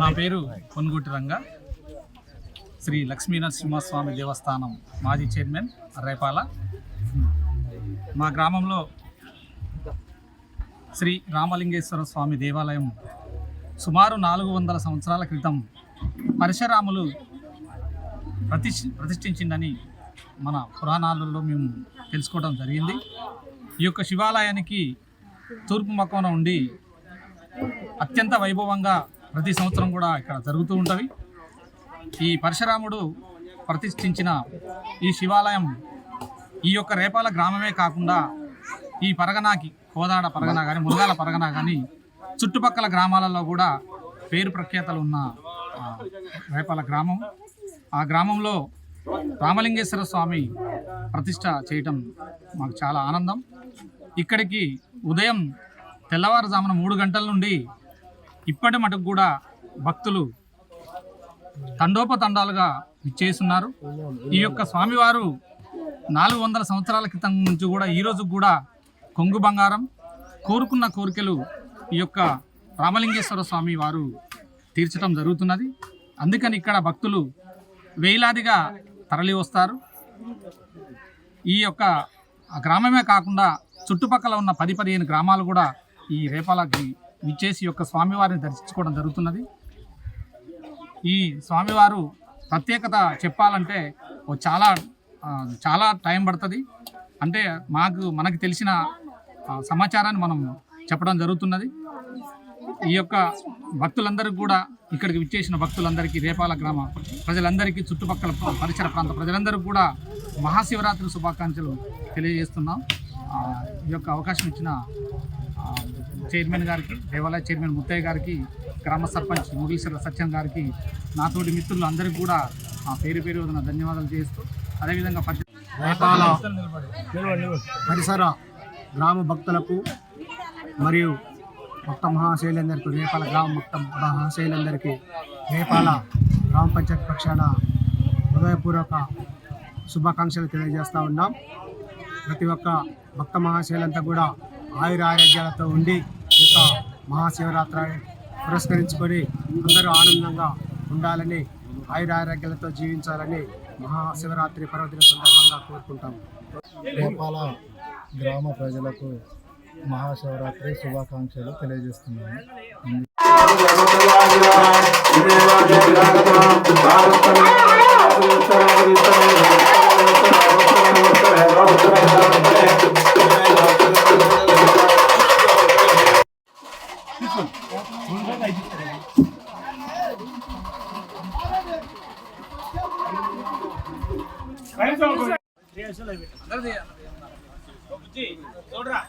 నా పేరు పొన్గుటి రంగ, శ్రీ లక్ష్మీ నరసింహస్వామి దేవస్థానం మాజీ చైర్మన్ రేపాల. మా గ్రామంలో శ్రీ రామలింగేశ్వర స్వామి దేవాలయం సుమారు 400 సంవత్సరాల క్రితం పరశురాములు ప్రతిష్ఠించిందని మన పురాణాలలో మేము తెలుసుకోవడం జరిగింది. ఈ యొక్క శివాలయానికి తూర్పు మక్కువన ఉండి అత్యంత వైభవంగా ప్రతి సంవత్సరం కూడా ఇక్కడ జరుగుతూ ఉంటవి. ఈ పరశురాముడు ప్రతిష్ఠించిన ఈ శివాలయం ఈ యొక్క రేపాల గ్రామమే కాకుండా ఈ పరగనాకి, కోదాడ పరగన కానీ, మునగాల పరగన కానీ చుట్టుపక్కల గ్రామాలలో కూడా పేరు ప్రఖ్యాతలు ఉన్న రేపాల గ్రామం. ఆ గ్రామంలో రామలింగేశ్వర స్వామి ప్రతిష్ట చేయటం మాకు చాలా ఆనందం. ఇక్కడికి ఉదయం తెల్లవారుజామున 3 గంటల నుండి ఇప్పటి మటుకు కూడా భక్తులు తండోపతండాలుగా విచ్చేస్తున్నారు. ఈ యొక్క స్వామివారు 400 సంవత్సరాల క్రితం నుంచి కూడా ఈ రోజు కూడా కొంగు బంగారం, కోరుకున్న కోరికలు ఈ యొక్క రామలింగేశ్వర స్వామి వారు తీర్చడం జరుగుతున్నది. అందుకని ఇక్కడ భక్తులు వేలాదిగా తరలి వస్తారు. ఈ యొక్క గ్రామమే కాకుండా చుట్టుపక్కల ఉన్న 10-15 గ్రామాలు కూడా ఈ రేపాలకి విచ్చేసి యొక్క స్వామివారిని దర్శించుకోవడం జరుగుతున్నది. ఈ స్వామివారు ప్రత్యేకత చెప్పాలంటే చాలా టైం పడుతుంది. అంటే మనకి తెలిసిన సమాచారాన్ని మనం చెప్పడం జరుగుతున్నది. ఈ యొక్క భక్తులందరికీ కూడా, ఇక్కడికి విచ్చేసిన భక్తులందరికీ, రేపాల గ్రామ ప్రజలందరికీ, చుట్టుపక్కల పరిసర ప్రాంత ప్రజలందరికీ కూడా మహాశివరాత్రి శుభాకాంక్షలు తెలియజేస్తున్నాం. ఈ యొక్క అవకాశం ఇచ్చిన చైర్మన్ గారికి, దేవాలయ చైర్మన్ ముత్తయ్య గారికి, గ్రామ సర్పంచ్ మురళీశ్వర సత్యం గారికి, నాతోటి మిత్రులు అందరికీ కూడా పేరు పేరు ధన్యవాదాలు చేస్తూ, అదేవిధంగా రేపాల పరిసర గ్రామ భక్తులకు మరియు భక్త మహాశైలందరికీ, రేపాల గ్రామ భక్త మహాశైలందరికీ రేపాల గ్రామ పంచాయతీ పక్షాన హృదయపూర్వక శుభాకాంక్షలు తెలియజేస్తూ ఉన్నాం. ప్రతి ఒక్క భక్త మహాశైలంతా కూడా ఆయురారోగ్యాలతో ఉండి ఈ యొక్క మహాశివరాత్రి పురస్కరించుకొని అందరూ ఆనందంగా ఉండాలని, ఆయురారోగ్యాలతో జీవించాలని మహాశివరాత్రి పర్వదిన సందర్భంగా కోరుకుంటాము. రేపాల గ్రామ ప్రజలకు మహాశివరాత్రి శుభాకాంక్షలు తెలియజేస్తున్నాను. చూడరా